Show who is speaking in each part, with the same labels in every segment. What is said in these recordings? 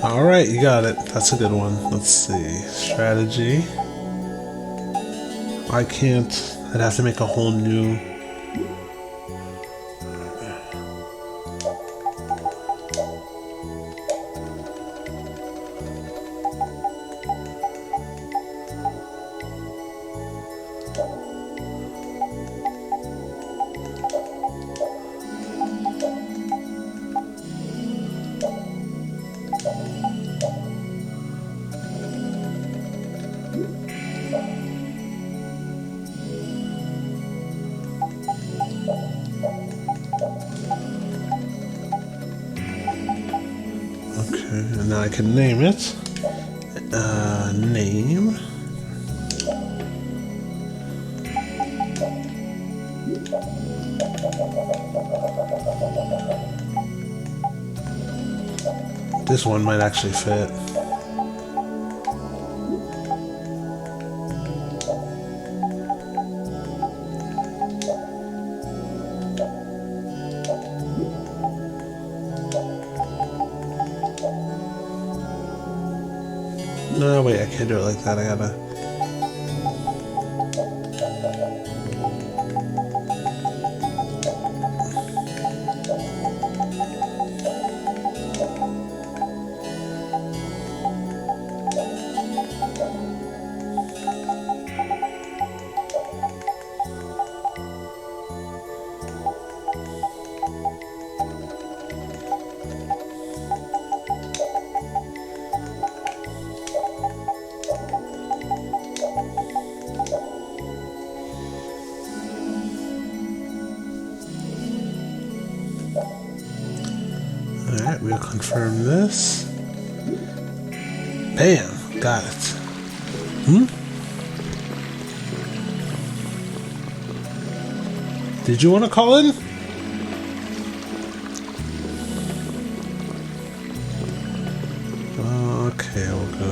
Speaker 1: Alright, you got it. That's a good one. Let's see. Strategy. I can't. I'd have to make a whole new. And now I can name it. Name. This one might actually fit. No, wait, I can't do it like that. I gotta. Alright, we'll confirm this. Bam! Got it. Did you want to call in? Okay, we'll go.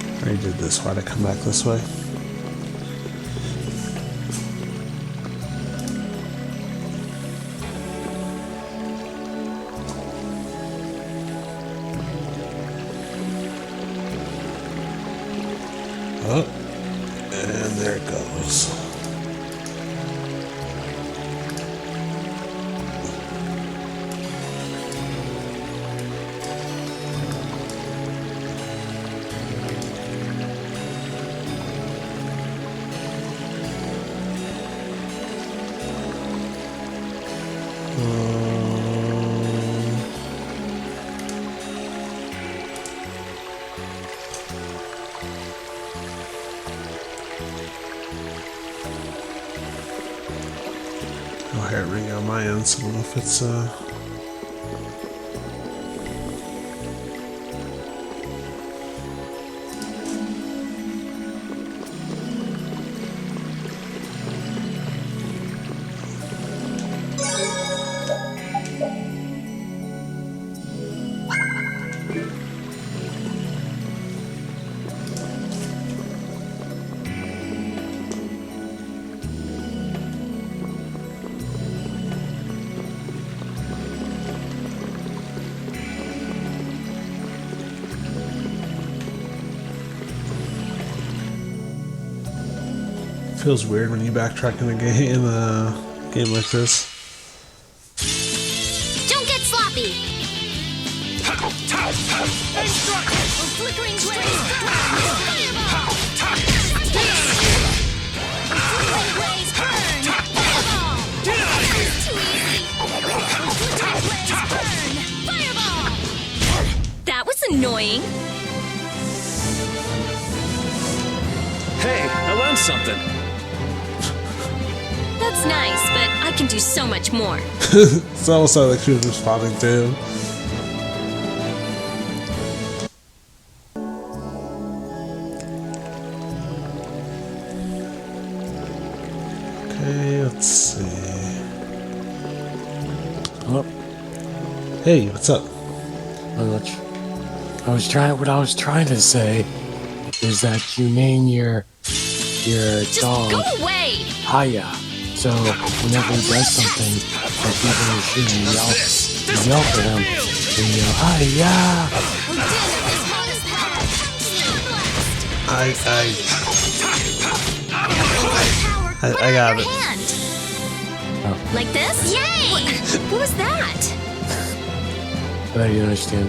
Speaker 1: I already did this. Why'd I come back this way? Oh, and there it goes. Oh, hair ring on my end, so I don't know if it's feels weird when you backtrack in a game like this.
Speaker 2: Don't get sloppy. Flickering blaze burn. Fireball. Blaze burn. Fireball. Too easy. Flickering blaze burn. Fireball. That was annoying.
Speaker 3: Hey, I learned something.
Speaker 2: That's nice, but I can do so much more.
Speaker 1: It's almost like she was responding to him. Okay, let's see.
Speaker 4: Oh.
Speaker 1: Hey, what's up?
Speaker 4: What I was trying to say is that you name your
Speaker 2: Just
Speaker 4: dog
Speaker 2: go away!
Speaker 4: Haya. So whenever he does something that people are shooting, you yell for him. Yeah.
Speaker 1: I got it.
Speaker 4: Oh.
Speaker 2: Like this? Yay! What was that?
Speaker 4: I thought you understood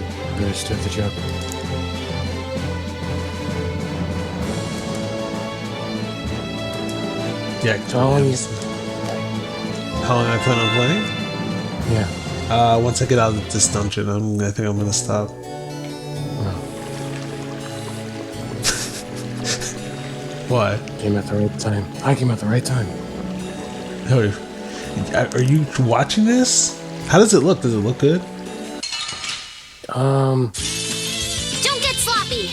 Speaker 4: the joke.
Speaker 1: Yeah.
Speaker 4: So
Speaker 1: how long I plan on playing?
Speaker 4: Yeah.
Speaker 1: Once I get out of this dungeon, I think I'm gonna stop.
Speaker 4: No.
Speaker 1: Why?
Speaker 4: Came at the right time. I came at the right time.
Speaker 1: Are you watching this? How does it look? Does it look good?
Speaker 2: Don't get sloppy.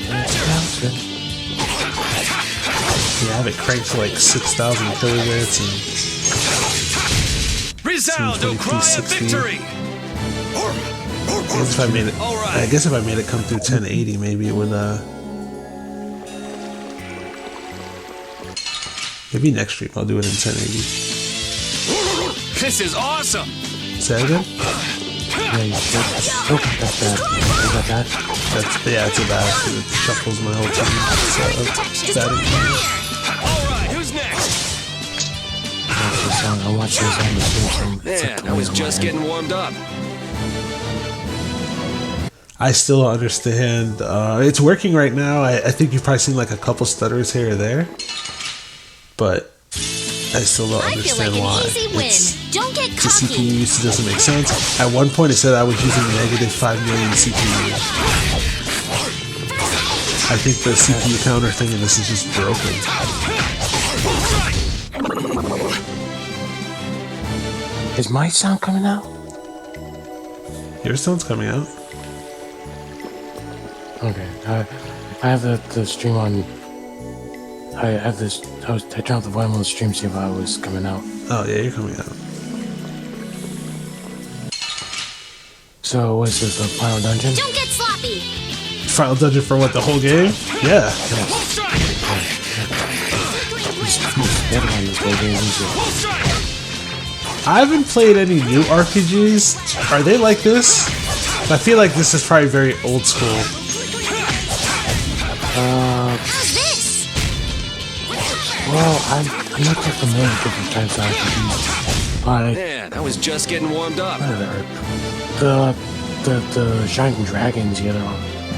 Speaker 4: That's good.
Speaker 1: Yeah, I have it cranked to like 6,000 kilobits and
Speaker 3: Resound, cry of victory!
Speaker 1: I guess if I made it come through 1080, maybe it would maybe next stream I'll do it in 1080.
Speaker 3: This is awesome!
Speaker 1: Say that again?
Speaker 4: Yeah, you should. Oh, that's bad. You got that?
Speaker 1: It's a bad because it shuffles my whole team. So
Speaker 3: Alright, who's next?
Speaker 4: I'm watching this on the stream.
Speaker 3: Man, I was just getting warmed up.
Speaker 1: I still don't understand. It's working right now. I think you've probably seen like a couple stutters here or there, but I still don't understand why.
Speaker 2: I feel like an easy win. Don't get
Speaker 1: The CPU
Speaker 2: cocky.
Speaker 1: usage doesn't make sense. At one point it said I was using negative 5 million CPU. I think the CPU counter thing in this is just broken.
Speaker 4: Is my sound coming out?
Speaker 1: Your sound's coming out.
Speaker 4: Okay, I have the stream on. I have this. I turned off the volume on the stream to see if I was coming out.
Speaker 1: Oh yeah, you're coming out.
Speaker 4: So, what is this? The final dungeon?
Speaker 2: Don't get sloppy.
Speaker 1: Final dungeon for what, the whole game? Yeah. I haven't played any new RPGs. Are they like this? I feel like this is probably very old school.
Speaker 2: How's this?
Speaker 4: Well, I'm not too familiar with different types of RPGs. But
Speaker 3: Man, I was just getting warmed up.
Speaker 4: the Shining Dragons, you know,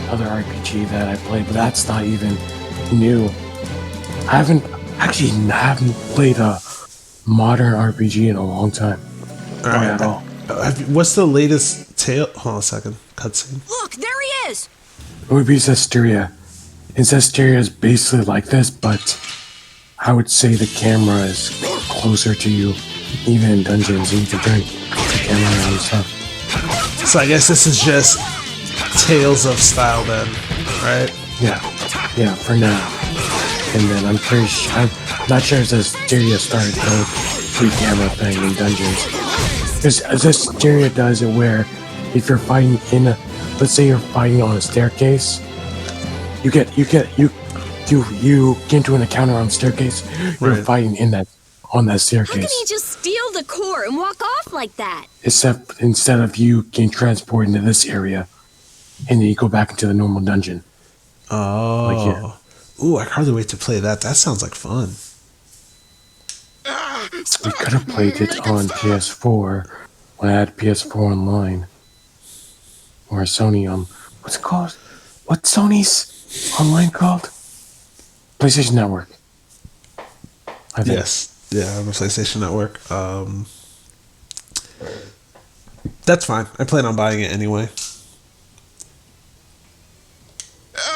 Speaker 4: other RPG that I played, but that's not even new. I haven't played a modern RPG in a long time.
Speaker 1: Alright.
Speaker 4: At all.
Speaker 1: What's the latest tale? Hold on a second. Cutscene.
Speaker 2: Look, there he is.
Speaker 4: It would be Vesperia. And Vesperia is basically like this, but I would say the camera is closer to you, even in dungeons, and you can turn the camera around and stuff.
Speaker 1: So I guess this is just Tales of style then, right?
Speaker 4: Yeah, for now. And then I'm not sure if Vesperia started the free camera thing in dungeons. Because Vesperia does it where if you're fighting let's say you're fighting on a staircase, you get into an encounter on the staircase, you're
Speaker 1: Right.
Speaker 4: fighting on that
Speaker 2: How
Speaker 4: staircase.
Speaker 2: can he just steal the core and walk off like that?
Speaker 4: Except instead of you getting transported into this area, and then you go back into the normal dungeon.
Speaker 1: Oh.
Speaker 4: Like here.
Speaker 1: Ooh, I can't hardly wait to play that. That sounds like fun.
Speaker 4: We could have played it on PS4 when I had PS4 online. Or Sony what's it called? What's Sony's online called? PlayStation Network. I think.
Speaker 1: Yes. Yeah, on the PlayStation Network. That's fine. I plan on buying it anyway.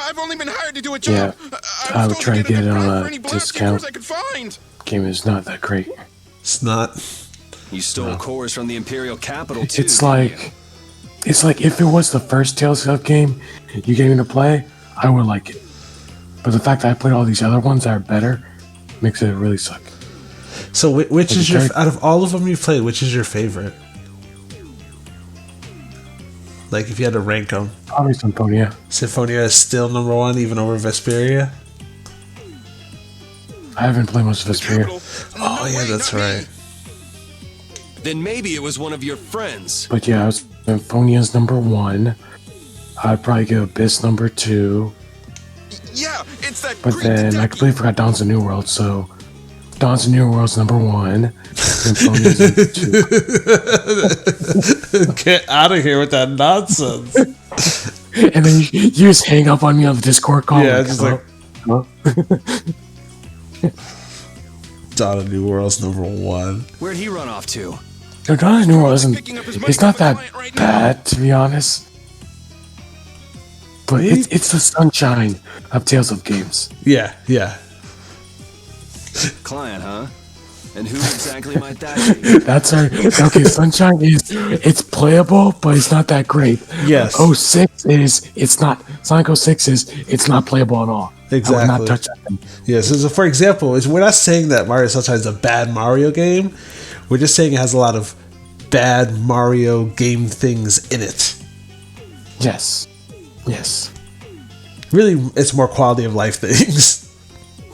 Speaker 5: I've only been hired to do a
Speaker 4: Yeah,
Speaker 5: job.
Speaker 4: I would try to get it on a
Speaker 5: for any blast
Speaker 4: discount.
Speaker 5: cures I could find.
Speaker 4: Game is not that great.
Speaker 1: It's not.
Speaker 3: You stole cores from the Imperial capital too.
Speaker 4: It's like if it was the first Tales of game you gave me to play, I would like it. But the fact that I played all these other ones that are better makes it really suck.
Speaker 1: So which is your,
Speaker 4: Okay.
Speaker 1: out of all of them you've played, which is your favorite? Like if you had to rank them.
Speaker 4: Probably Symphonia.
Speaker 1: Symphonia is still number one, even over Vesperia.
Speaker 4: I haven't played much of Vesperia.
Speaker 1: Oh yeah, that's right.
Speaker 3: Then maybe it was one of your friends.
Speaker 4: But yeah, I was Symphonia's number 1. I'd probably give Abyss number 2.
Speaker 5: Yeah, it's that
Speaker 4: But
Speaker 5: Greek
Speaker 4: then I
Speaker 5: detective.
Speaker 4: completely forgot Dawn's of New World, so Dawn's of New World's number 1. Symphonia's number 2.
Speaker 1: Get out of here with that nonsense.
Speaker 4: And then you just hang up on me on the Discord call.
Speaker 1: Yeah, just like-
Speaker 4: huh?
Speaker 1: Dawn of New World's number 1.
Speaker 3: Where'd he run off to?
Speaker 4: No, Dawn of New World isn't.
Speaker 5: Picking up his money
Speaker 4: It's not
Speaker 5: from a
Speaker 4: that
Speaker 5: client right now.
Speaker 4: bad, to be honest. But it's the sunshine of Tales of Games.
Speaker 1: Yeah, yeah.
Speaker 3: Client, huh? And who exactly might that be?
Speaker 4: That's our okay. Sunshine it's playable, but it's not that great.
Speaker 1: Yes.
Speaker 4: 06 is it's not Sonic 06 is it's not playable at all. I would
Speaker 1: Exactly.
Speaker 4: not touch that thing.
Speaker 1: Yes, so for example, we're not saying that Mario Sunshine is a bad Mario game. We're just saying it has a lot of bad Mario game things in it.
Speaker 4: Yes. Yes.
Speaker 1: Really, it's more quality of life things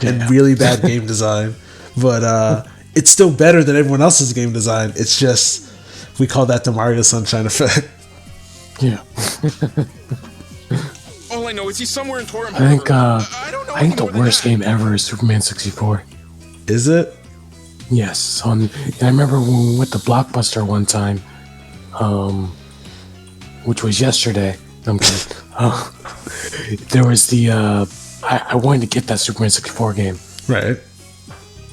Speaker 1: and really bad game design. But it's still better than everyone else's game design. It's just, we call that the Mario Sunshine effect.
Speaker 4: Yeah.
Speaker 5: All I know is he's somewhere in Torum.
Speaker 4: I think
Speaker 5: I don't know
Speaker 4: I think the
Speaker 5: anyone in
Speaker 4: worst
Speaker 5: that.
Speaker 4: game ever is Superman 64.
Speaker 1: Is it?
Speaker 4: Yes. And I remember when we went to Blockbuster one time, which was yesterday. I'm kidding. There was the I wanted to get that Superman 64 game.
Speaker 1: Right.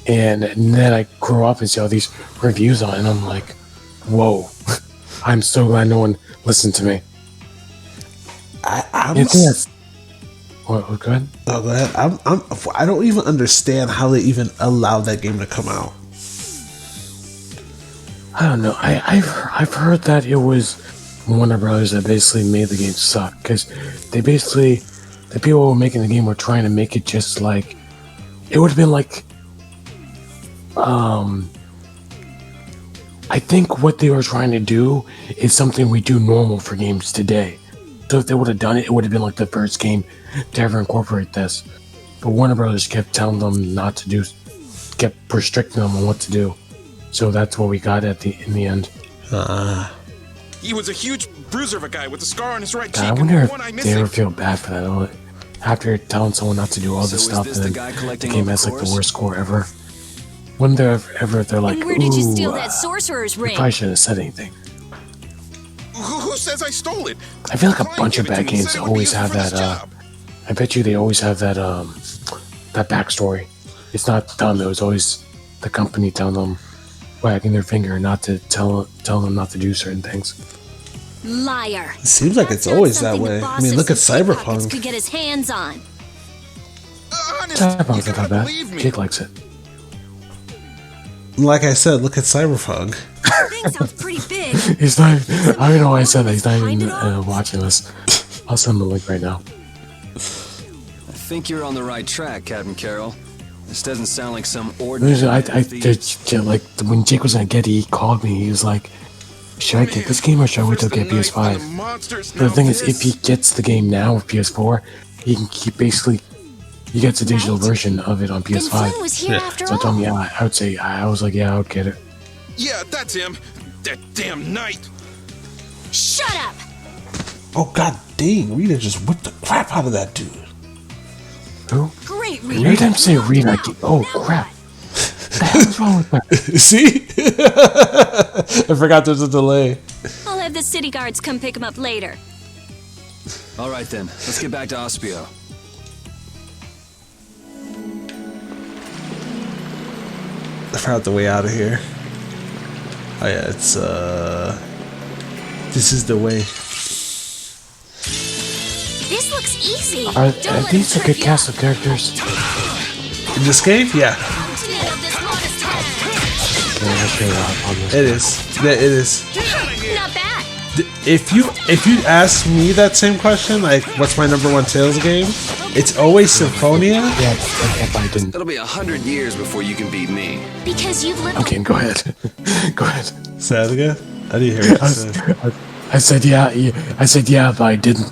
Speaker 4: And then I grew up and see all these reviews on it, and I'm like, whoa. I'm so glad no one listened to me.
Speaker 1: I'm
Speaker 4: I think that's... What, go ahead.
Speaker 1: Oh, go ahead. I don't even understand how they even allowed that game to come out.
Speaker 4: I don't know. I've heard that it was Warner Brothers that basically made the game suck, because they basically, the people who were making the game were trying to make it just like, it would have been like, I think what they were trying to do is something we do normal for games today. So if they would have done it, it would have been like the first game to ever incorporate this. But Warner Brothers kept telling them not to do, kept restricting them on what to do. So that's what we got in the end.
Speaker 5: He was a huge bruiser of a guy with a scar on his right cheek.
Speaker 4: I
Speaker 5: and
Speaker 4: wonder
Speaker 5: the
Speaker 4: if
Speaker 5: one eye
Speaker 4: they ever
Speaker 5: missing.
Speaker 4: feel bad for that. After telling someone not to do all this
Speaker 3: So is
Speaker 4: stuff,
Speaker 3: this
Speaker 4: and
Speaker 3: the
Speaker 4: then
Speaker 3: guy
Speaker 4: the
Speaker 3: collecting
Speaker 4: game
Speaker 3: all the
Speaker 4: has like the
Speaker 3: cores?
Speaker 4: worst score ever. When they're ever, they're like,
Speaker 2: And where did you steal
Speaker 4: "Ooh,
Speaker 2: that sorcerer's
Speaker 4: you
Speaker 2: ring?
Speaker 4: probably shouldn't have said anything."
Speaker 5: Who says I stole it?
Speaker 4: I feel like a
Speaker 5: Client
Speaker 4: bunch of
Speaker 5: gave it to
Speaker 4: bad
Speaker 5: me,
Speaker 4: games
Speaker 5: said it would be
Speaker 4: always
Speaker 5: used
Speaker 4: have
Speaker 5: for this
Speaker 4: that.
Speaker 5: job.
Speaker 4: I bet you they always have that that backstory. It's not them. It was always the company telling them, wagging their finger, not to tell them not to do certain things.
Speaker 2: Liar.
Speaker 1: It seems like
Speaker 2: That's
Speaker 1: it's
Speaker 2: not
Speaker 1: always that
Speaker 2: something the
Speaker 1: way. I
Speaker 2: boss
Speaker 1: mean,
Speaker 2: of
Speaker 1: look at
Speaker 2: some pickpockets
Speaker 1: Cyberpunk.
Speaker 2: could get his hands on.
Speaker 5: Honest,
Speaker 4: Cyberpunk's
Speaker 5: you
Speaker 4: not
Speaker 5: gotta
Speaker 4: that bad.
Speaker 5: believe me.
Speaker 4: Jake likes it.
Speaker 1: Like I said, look at Cyberpunk.
Speaker 2: That thing sounds pretty big.
Speaker 4: He's not. I don't know why I said that. He's not
Speaker 2: Behind
Speaker 4: even
Speaker 2: it all?
Speaker 4: watching this. I'll send him the link right now.
Speaker 3: I think you're on the right track, Captain Carroll. This doesn't sound like some
Speaker 4: There's-
Speaker 3: ordinary thief.
Speaker 4: like when Jake was gonna get it, he called me. He was like, "Should I get this game or should I wait till I get PS5?" But the thing is, if he gets the game now with PS4, he can keep basically. He gets a digital
Speaker 2: Right.
Speaker 4: version of it on
Speaker 2: Then
Speaker 4: PS5.
Speaker 2: Flynn was here after
Speaker 4: So I told him,
Speaker 2: all.
Speaker 4: yeah, I would say, I was like, yeah, I would get it.
Speaker 5: Yeah, that's him. That damn knight.
Speaker 2: Shut up!
Speaker 1: Oh, god dang. Rita just whipped the crap out of that dude.
Speaker 4: Who?
Speaker 2: Great,
Speaker 4: Every
Speaker 2: Rita.
Speaker 4: time you say Rita, I get, oh
Speaker 2: Now
Speaker 4: crap. What the hell is wrong with that?
Speaker 1: See? I forgot there's a delay.
Speaker 2: I'll have the city guards come pick him up later.
Speaker 3: All right then, let's get back to Ospio.
Speaker 1: I forgot the way out of here. Oh yeah, it's this is the way.
Speaker 2: This looks easy.
Speaker 4: Are
Speaker 2: Don't let
Speaker 4: these
Speaker 2: him
Speaker 4: a good
Speaker 2: trip you
Speaker 4: cast
Speaker 2: up.
Speaker 4: of characters?
Speaker 1: In this game? Yeah.
Speaker 2: Continent of this modest town.
Speaker 4: Yeah, I should on this.
Speaker 1: It is. Yeah, it is.
Speaker 2: Not bad.
Speaker 1: If you ask me that same question, like what's my number one Tales game, it's always Symphonia.
Speaker 4: Yeah, if I didn't.
Speaker 3: It'll be 100 years before you can beat me.
Speaker 2: Because you've lived
Speaker 4: Okay, go ahead. Go ahead.
Speaker 1: Say that again. I didn't hear
Speaker 4: I,
Speaker 1: it.
Speaker 4: was- I said, yeah, I said, yeah, but I didn't.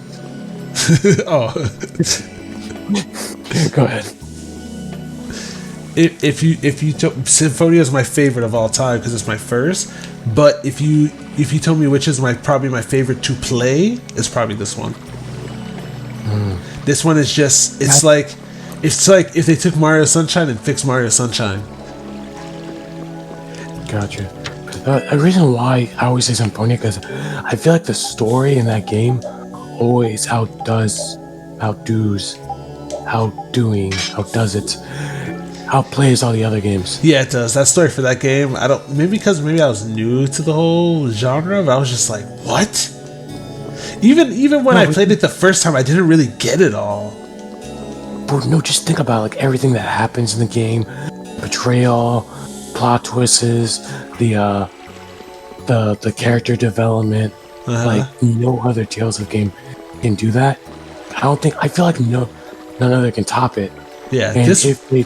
Speaker 1: Oh,
Speaker 4: Go ahead.
Speaker 1: if you told Symphonia is my favorite of all time because it's my first, but if you told me which is probably my favorite to play, it's probably this one. This one is just it's like if they took Mario Sunshine and fixed Mario Sunshine.
Speaker 4: Gotcha. The reason why I always say Symphonia because I feel like the story in that game always outdoes all the other games.
Speaker 1: Yeah, it does. That story for that game, maybe I was new to the whole genre, but I was just like, what? Even when I played it the first time, I didn't really get it all.
Speaker 4: Bro, no, just think about like everything that happens in the game, betrayal, plot twists, the character development. Like no other Tales of game can do that. I feel like none other can top it.
Speaker 1: Yeah,
Speaker 4: and if they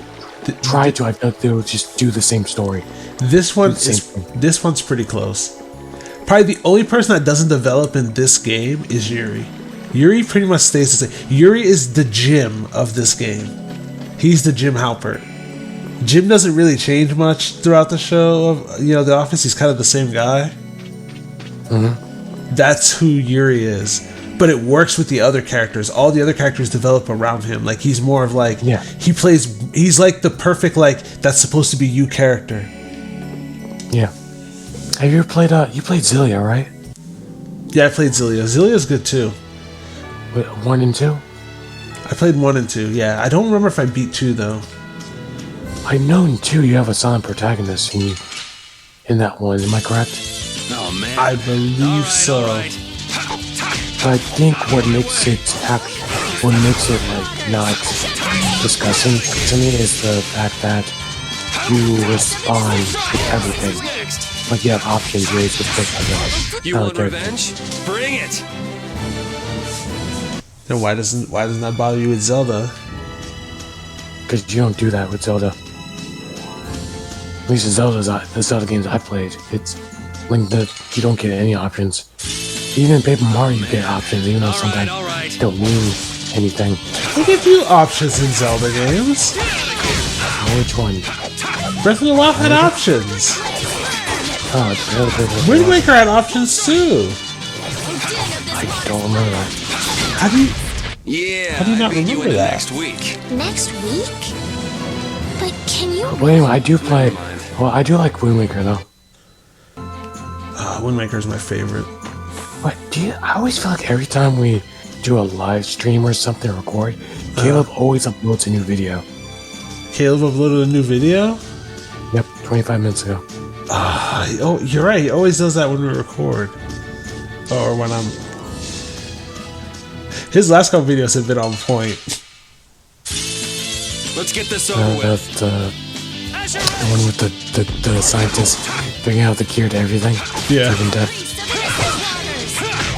Speaker 4: try to, I feel like they would just do the same story.
Speaker 1: This one's pretty close. Probably the only person that doesn't develop in this game is Yuri. Yuri pretty much stays the same. Yuri is the Jim of this game. He's the Jim Halpert. Jim doesn't really change much throughout the show of The Office. He's kind of the same guy. That's who Yuri is. But it works with the other characters. All the other characters develop around him. Like he's more of like he's like the perfect that's supposed to be you character.
Speaker 4: Yeah. Have you ever played you played Zillia, right?
Speaker 1: Yeah, I played Zillia. Zillia's good too.
Speaker 4: Wait, 1 and 2?
Speaker 1: I played 1 and 2, yeah. I don't remember if I beat 2 though.
Speaker 4: I know in 2 you have a silent protagonist in that one, am I correct?
Speaker 3: Oh man.
Speaker 1: I believe so.
Speaker 3: Right.
Speaker 4: I think what makes it like not disgusting to me is the fact that you respond to everything. Like you have options, you're able to pick
Speaker 3: You want revenge? Bring it.
Speaker 1: Then why doesn't that bother you with Zelda?
Speaker 4: Because you don't do that with Zelda. At least the Zelda games I played, it's like you don't get any options. Even in Paper Mario, you get options, even though sometimes they don't mean anything.
Speaker 1: They give you options in Zelda games.
Speaker 4: Which one?
Speaker 1: Breath of the Wild had options.
Speaker 4: Oh,
Speaker 1: Wind Waker had options too.
Speaker 4: I don't remember that.
Speaker 1: How do you not
Speaker 3: beat you
Speaker 1: remember
Speaker 3: in
Speaker 1: that?
Speaker 3: next week.
Speaker 2: Next week? But can you...
Speaker 4: Well, anyway, I do like Wind Waker though.
Speaker 1: Wind Waker is my favorite.
Speaker 4: What I always feel like every time we do a live stream or something, record, Caleb always uploads a new video.
Speaker 1: Caleb uploaded a new video?
Speaker 4: Yep, 25 minutes ago.
Speaker 1: Oh, you're right. He always does that when we record. Or when I'm... His last couple videos have been on point.
Speaker 3: Let's get this over with.
Speaker 4: The one with the scientist figuring out the cure to everything.
Speaker 1: Yeah.
Speaker 4: Even death.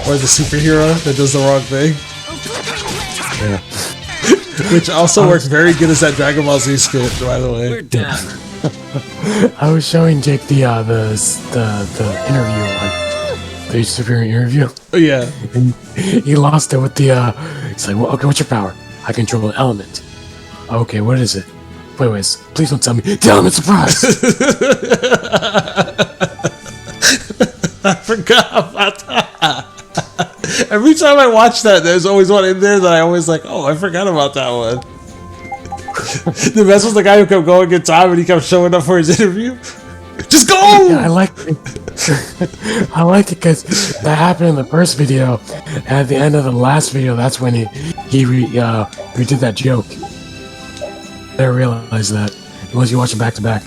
Speaker 1: Or the superhero that does the wrong thing.
Speaker 4: Yeah.
Speaker 1: Which also works very good as that Dragon Ball Z skit, by the way.
Speaker 3: We're done.
Speaker 4: I was showing Jake the interview one. The superhero interview.
Speaker 1: Oh, yeah.
Speaker 4: And he lost it with the he's like, well, okay, what's your power? I control an element. Okay, what is it? Wait, please don't tell me. The element surprise!
Speaker 1: I forgot about that. Every time I watch that, there's always one in there that I always like, oh, I forgot about that one. The best was the guy who kept going in time and he kept showing up for his interview. Just go!
Speaker 4: Yeah, I liked it. I liked it because that happened in the first video. And at the end of the last video, that's when he redid that joke. I realized that. Unless you watch it back to back.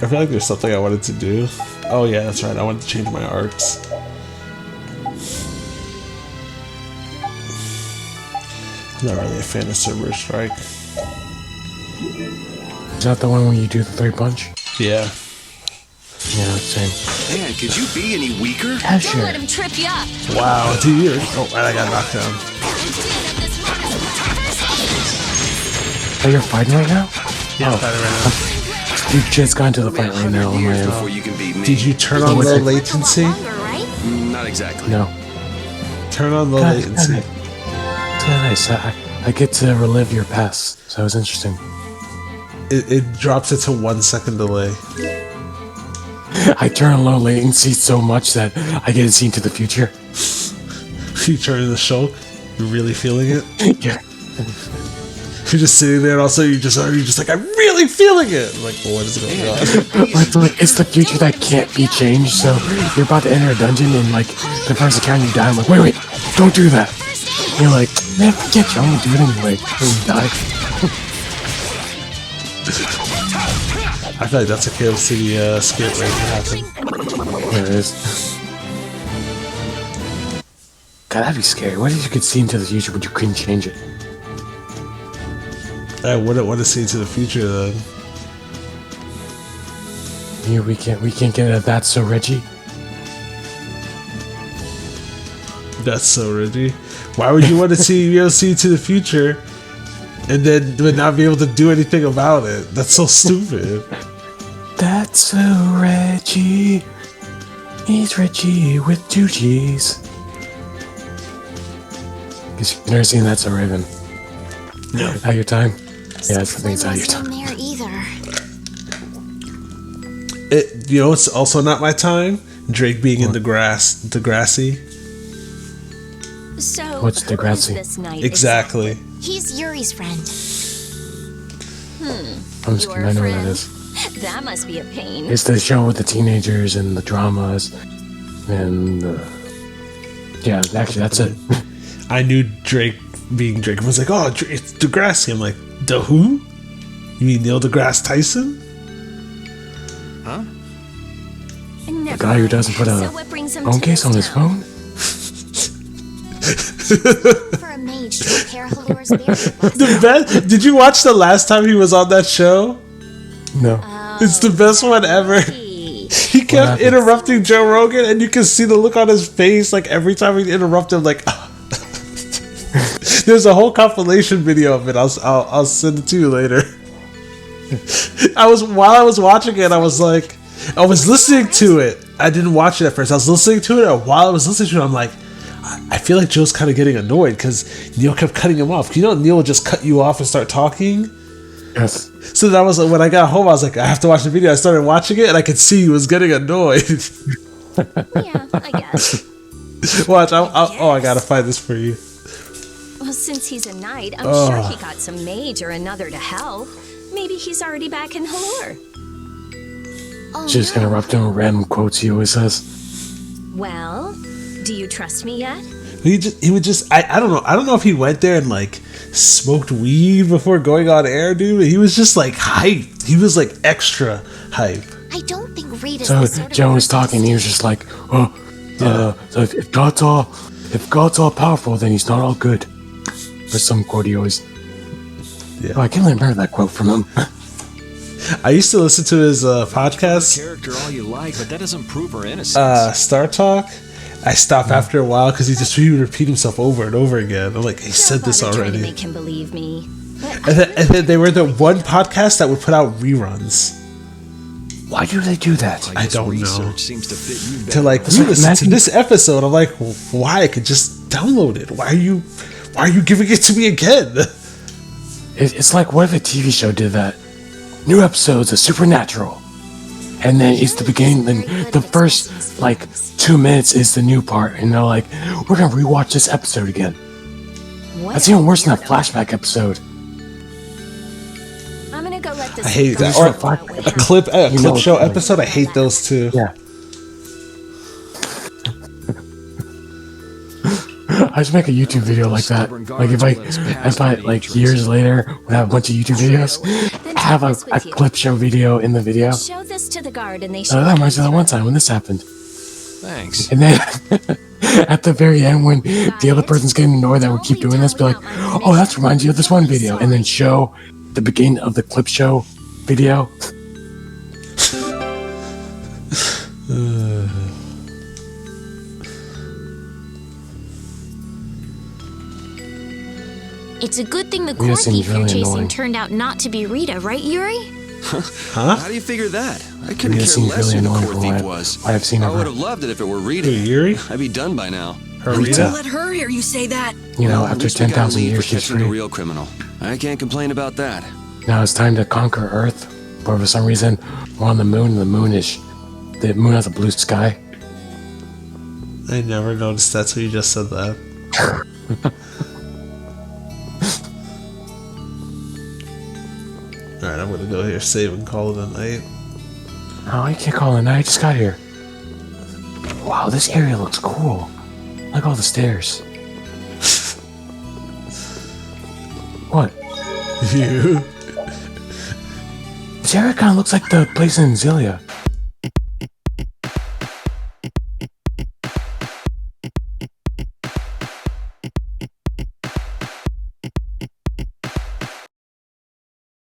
Speaker 1: I feel like there's something I wanted to do. Oh yeah, that's right. I wanted to change my arcs. I'm not really a fan of Cerberus Strike.
Speaker 4: Is that the one where you do the 3-punch?
Speaker 1: Yeah.
Speaker 4: Yeah, same.
Speaker 3: Man, could you be any weaker?
Speaker 4: Yeah,
Speaker 2: Don't
Speaker 4: sure.
Speaker 2: let him trip you up.
Speaker 1: Wow, dude. Oh, I got knocked down.
Speaker 4: Oh, you're fighting right now?
Speaker 1: Yeah, I'm fighting right now.
Speaker 4: You just got into the fight right now.
Speaker 3: Before you can beat me.
Speaker 1: Did you turn on low latency?
Speaker 2: Longer, right?
Speaker 3: Not exactly.
Speaker 4: No.
Speaker 1: Turn on low
Speaker 4: God,
Speaker 1: latency.
Speaker 4: Nice. I get to relive your past, so that was interesting.
Speaker 1: It drops it to 1 second delay.
Speaker 4: I turn low latency so much that I get to see into the future.
Speaker 1: You turn the shock. You're really feeling it.
Speaker 4: Yeah.
Speaker 1: You're just sitting there, and also you're just like, I'm really feeling it. I'm like, what is going on?
Speaker 4: Like, it's the future that can't be changed. So you're about to enter a dungeon, and like the first encounter you die. I'm like, wait, don't do that. And you're like, man, forget you. I'm gonna do it anyway. And you die.
Speaker 1: I feel like that's a Chaos City skit waiting to happen.
Speaker 4: There it is. God, that'd be scary. What if you could see into the future, but you couldn't change it?
Speaker 1: I wouldn't want to see into the future then.
Speaker 4: Yeah, we can't get at that. So Reggie.
Speaker 1: That's so Reggie. Why would you want to see into the future and then but not be able to do anything about it? That's so stupid.
Speaker 4: That's so Reggie. He's Reggie with 2 G's. Guess you've never seen That's So Raven.
Speaker 1: No.
Speaker 4: Out your time? Yeah, I think it's out your
Speaker 2: Wasn't
Speaker 4: time.
Speaker 2: there either.
Speaker 1: It's also not my time. Drake being in the grassy.
Speaker 2: So
Speaker 4: What's
Speaker 2: who is
Speaker 4: Degrassi?
Speaker 2: this knight
Speaker 1: Exactly.
Speaker 2: He's Yuri's friend.
Speaker 4: I'm just
Speaker 2: Your
Speaker 4: kidding, I know what
Speaker 2: friend?
Speaker 4: it is.
Speaker 2: That must be a pain.
Speaker 4: It's the show with the teenagers and the dramas. And, yeah, actually, that's it.
Speaker 1: I knew Drake being Drake. I was like, oh, it's Degrassi. I'm like, the who? You mean Neil deGrasse Tyson?
Speaker 5: Huh?
Speaker 4: The guy who doesn't put a phone case on his phone?
Speaker 2: For a mage to repair Halor's barrier.
Speaker 1: Did you watch the last time he was on that show?
Speaker 4: No.
Speaker 1: It's the best one ever. He kept
Speaker 4: happened?
Speaker 1: interrupting Joe Rogan, and you can see the look on his face, like every time he interrupted him, like. There's a whole compilation video of it. I'll send it to you later. While I was watching it, I was listening to it. I didn't watch it at first. I was listening to it, and while I was listening to it, I'm like, I feel like Joe's kind of getting annoyed because Neil kept cutting him off. You know, Neil will just cut you off and start talking.
Speaker 4: Yes.
Speaker 1: So that was when I got home. I was like, I have to watch the video. I started watching it, and I could see he was getting annoyed.
Speaker 2: Yeah, I guess.
Speaker 1: Watch. I gotta find this for you.
Speaker 2: Well, since he's a knight, I'm sure he got some mage or another to help. Maybe he's already back in Halor. Oh,
Speaker 4: Just interrupt him with random quotes he always says.
Speaker 2: Well, do you trust me yet?
Speaker 1: He would just I don't know. I don't know if he went there and like smoked weed before going on air, dude. But he was just like hyped. He was like extra hype.
Speaker 2: I don't think Reed is
Speaker 4: So
Speaker 2: the sort of
Speaker 4: Joe was
Speaker 2: person
Speaker 4: talking, he was just like, so if God's all powerful, then he's not all good. Or some quote he always.
Speaker 1: Yeah.
Speaker 4: Oh, I can't remember that quote from him.
Speaker 1: I used to listen to his podcast,
Speaker 3: Character all you like, but that doesn't prove her innocence.
Speaker 1: Star Talk. I stopped after a while because he would repeat himself over and over again. I'm like, he said this
Speaker 2: Trying to
Speaker 1: already.
Speaker 2: make him believe me.
Speaker 1: And then they were the one podcast that would put out reruns.
Speaker 4: Why do they do that?
Speaker 1: I
Speaker 3: guess
Speaker 1: don't know.
Speaker 3: research seems to fit you better.
Speaker 1: To like
Speaker 4: It's like
Speaker 1: listen to
Speaker 4: imagine-
Speaker 1: this episode, I'm like, well, why? I could just download it. Why are you giving it to me again?
Speaker 4: It's like, what if a TV show did that? New episodes of Supernatural. And then it's the beginning, then the first, 2 minutes is the new part. And they're like, we're going to rewatch this episode again. That's even worse than that flashback episode.
Speaker 2: I'm gonna go let this.
Speaker 1: I hate that.
Speaker 4: Or
Speaker 1: Or a clip show episode. I hate those too.
Speaker 4: Yeah. I just make a YouTube video like that. Like if I years later when I have a bunch of YouTube videos, have a clip show video in the video.
Speaker 2: Show this to the guard, and they.
Speaker 4: That reminds me of that one time when this happened.
Speaker 3: Thanks.
Speaker 4: And then at the very end, when the other person's getting annoyed that we keep doing this, be like, "Oh, that reminds you of this one video," and then show the beginning of the clip show video.
Speaker 2: It's a good thing the
Speaker 4: Rita
Speaker 2: core
Speaker 4: seems
Speaker 2: thief you're
Speaker 4: really
Speaker 2: chasing
Speaker 4: annoying.
Speaker 2: turned out not to be Rita, right, Yuri?
Speaker 3: How do you figure that? I couldn't
Speaker 4: Rita
Speaker 3: care
Speaker 4: seems
Speaker 3: less
Speaker 4: really
Speaker 3: who the
Speaker 4: annoying
Speaker 3: core
Speaker 4: from
Speaker 3: thief
Speaker 4: what
Speaker 3: was.
Speaker 4: I've seen
Speaker 3: I
Speaker 4: of her.
Speaker 3: would have loved it if it were Rita.
Speaker 1: Who, Yuri?
Speaker 3: I'd be done by now.
Speaker 4: Rita.
Speaker 6: Don't let her hear you say that.
Speaker 4: You know,
Speaker 3: Well, at
Speaker 4: after
Speaker 3: least we got
Speaker 4: 10,000
Speaker 3: leave for
Speaker 4: years, she's
Speaker 3: catching the
Speaker 4: free.
Speaker 3: real criminal. I can't complain about that.
Speaker 4: Now it's time to conquer Earth. But for some reason, we're on the moon, and the moon has a blue sky.
Speaker 1: I never noticed that till you just said that. Alright, I'm gonna go here, save and call it a night.
Speaker 4: Oh, you can't call it a night. I just got here. Wow, this area looks cool. Like all the stairs. What?
Speaker 1: You.
Speaker 4: This area kind of looks like the place in Zilia.